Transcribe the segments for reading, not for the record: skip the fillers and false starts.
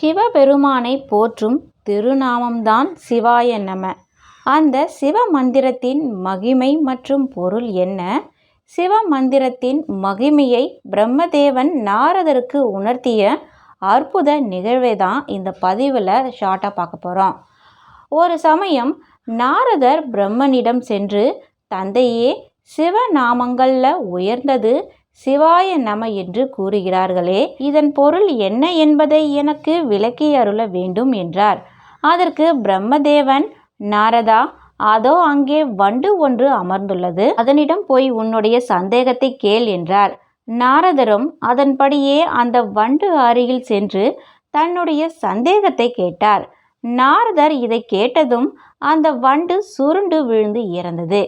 சிவபெருமானை போற்றும் திருநாமம்தான் சிவாய நம. அந்த சிவ மந்திரத்தின் மகிமை மற்றும் பொருள் என்ன? சிவ மந்திரத்தின் மகிமையை பிரம்மதேவன் நாரதருக்கு உணர்த்திய அற்புத நிகழ்வை தான் இந்த பதிவில் ஷார்ட்டாக பார்க்க போகிறோம். ஒரு சமயம் நாரதர் பிரம்மனிடம் சென்று, தந்தையே, சிவநாமங்களில் உயர்ந்தது சிவாய நம என்று கூறுகிறார்களே, இதன் பொருள் என்ன என்பதை எனக்கு விளக்கி அருள வேண்டும் என்றார். அதற்கு பிரம்மதேவன், நாரதா, அதோ அங்கே வண்டு ஒன்று அமர்ந்துள்ளது, அதனிடம் போய் உன்னுடைய சந்தேகத்தை கேள் என்றார். நாரதரும் அதன்படியே அந்த வண்டு அருகில் சென்று தன்னுடைய சந்தேகத்தை கேட்டார். நாரதர் இதை கேட்டதும் அந்த வண்டு சுருண்டு விழுந்து இறந்தது.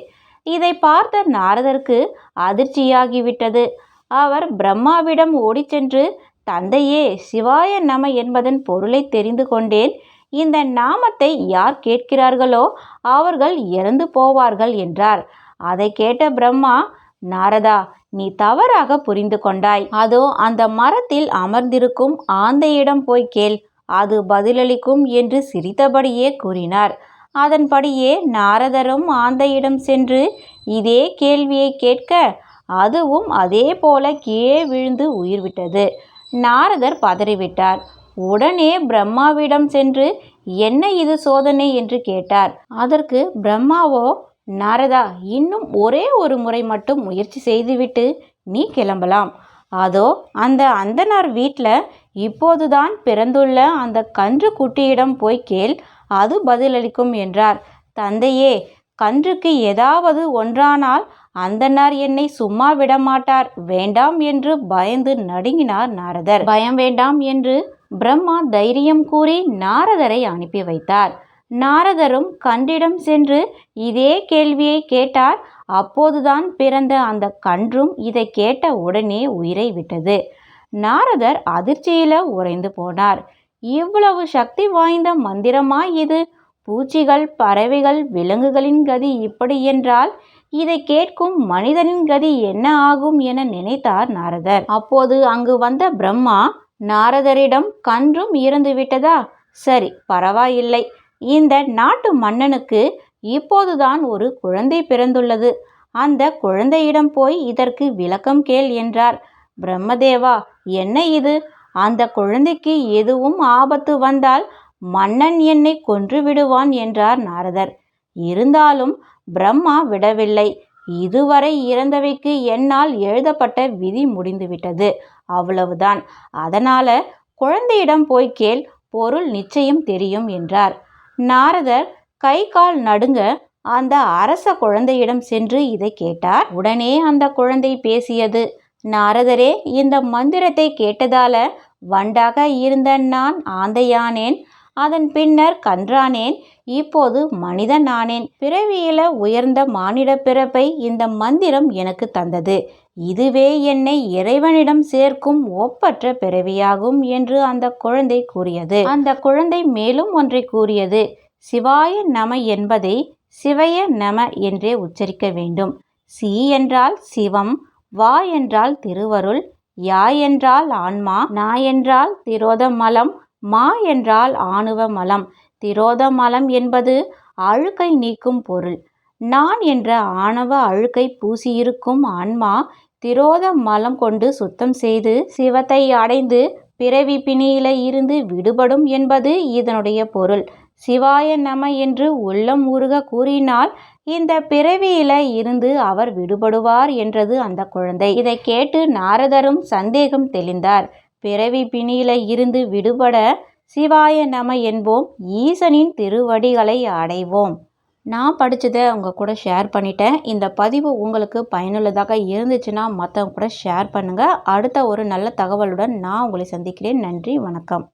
இதை பார்த்த நாரதருக்கு அதிர்ச்சியாகிவிட்டது. அவர் பிரம்மாவிடம் ஓடிச் சென்று, தந்தையே, சிவாய நம என்பதன் பொருளை தெரிந்து கொண்டேன். இந்த நாமத்தை யார் கேட்கிறார்களோ அவர்கள் இறந்து போவார்கள் என்றார். அதை கேட்ட பிரம்மா, நாரதா, நீ தவறாக புரிந்து கொண்டாய். அதோ அந்த மரத்தில் அமர்ந்திருக்கும் ஆந்தையிடம் போய் கேள், அது பதிலளிக்கும் என்று சிரித்தபடியே கூறினார். அதன்படியே நாரதரும் ஆந்தையிடம் சென்று இதே கேள்வியை கேட்க, அதுவும் அதே போல கீழே விழுந்து உயிர்விட்டது. நாரதர் பதறிவிட்டார். உடனே பிரம்மாவிடம் சென்று, என்ன இது சோதனை என்று கேட்டார். அதற்கு பிரம்மாவோ, நாரதா, இன்னும் ஒரே ஒரு முறை மட்டும் முயற்சி செய்துவிட்டு நீ கிளம்பலாம். அதோ அந்த அந்தனார் வீட்டில் இப்போதுதான் பிறந்துள்ள அந்த கன்று குட்டியிடம் போய் கேள், அது பதிலளிக்கும் என்றார். தந்தையே, கன்றுக்கு ஏதாவது ஒன்றானால் அந்தனார் என்னை சும்மா விடமாட்டார், வேண்டாம் என்று பயந்து நடுங்கினார் நாரதர். பயம் வேண்டாம் என்று பிரம்மா தைரியம் கூறி நாரதரை அனுப்பி வைத்தார். நாரதரும் கன்றிடம் சென்று இதே கேள்வியை கேட்டார். அப்போதுதான் பிறந்த அந்த கன்றும் இதை கேட்ட உடனே உயிரை விட்டது. நாரதர் அதிர்ச்சியில உறைந்து போனார். இவ்வளவு சக்தி வாய்ந்த மந்திரமா இது? பூச்சிகள், பறவைகள், விலங்குகளின் கதி இப்படி என்றால் இதை கேட்கும் மனிதனின் கதி என்ன ஆகும் என நினைத்தார் நாரதர். அப்போது அங்கு வந்த பிரம்மா நாரதரிடம், கன்றும் இறந்து விட்டதா? சரி, பரவாயில்லை. இந்த நாட்டு மன்னனுக்கு இப்போதுதான் ஒரு குழந்தை பிறந்துள்ளது. அந்த குழந்தையிடம் போய் இதற்கு விளக்கம் கேள் என்றார். பிரம்மதேவா, என்ன இது? அந்த குழந்தைக்கு எதுவும் ஆபத்து வந்தால் மன்னன் என்னை கொன்று விடுவான் என்றார் நாரதர். இருந்தாலும் பிரம்மா விடவில்லை. இதுவரை இறந்தவைக்கு என்னால் எழுதப்பட்ட விதி முடிந்துவிட்டது, அவ்வளவுதான். அதனால குழந்தையிடம் போய் கேள், பொருள் நிச்சயம் தெரியும் என்றார். நாரதர் கை கால் நடுங்க அந்த அரச குழந்தையிடம் சென்று இதை கேட்டார். உடனே அந்த குழந்தை பேசியது. நாரதரே, இந்த மந்திரத்தை கேட்டதால வண்டாக இருந்த நான் ஆந்தையானேன், அதன் பின்னர் கன்றானேன், இப்போது மனிதனானேன். பிறவியில உயர்ந்த மானிட பிறப்பை இந்த மந்திரம் எனக்கு தந்தது. இதுவே என்னை இறைவனிடம் சேர்க்கும் ஒப்பற்ற பிறவியாகும் என்று அந்த குழந்தை கூறியது. அந்த குழந்தை மேலும் ஒன்றை கூறியது. சிவாய நம என்பதை சிவய நம என்றே உச்சரிக்க வேண்டும். சி என்றால் சிவம், வா என்றால் திருவருள், யா என்றால் ஆன்மா, நா என்றால் திரோத மலம், மா என்றால் ஆணவ மலம். திரோத மலம் என்பது அழுக்கை நீக்கும் பொருள். நான் என்ற ஆணவ அழுக்கை பூசியிருக்கும் ஆன்மா திரோத மலம் கொண்டு சுத்தம் செய்து சிவத்தை அடைந்து பிறவி பிணியில இருந்து விடுபடும் என்பது இதனுடைய பொருள். சிவாய நம என்று உள்ளம் உருக கூறினால் இந்த பிறவியில இருந்து அவர் விடுபடுவார் என்றது அந்த குழந்தை. இதை கேட்டு நாரதரும் சந்தேகம் தெளிந்தார். பிறவி பிணியில இருந்து விடுபட சிவாய நம என்போம், ஈசனின் திருவடிகளை அடைவோம். நான் படித்ததை உங்கள் கூட ஷேர் பண்ணிட்டேன். இந்த பதிவு உங்களுக்கு பயனுள்ளதாக இருந்துச்சுன்னா மற்றவங்க கூட ஷேர் பண்ணுங்கள். அடுத்த ஒரு நல்ல தகவலுடன் நான் உங்களை சந்திக்கிறேன். நன்றி, வணக்கம்.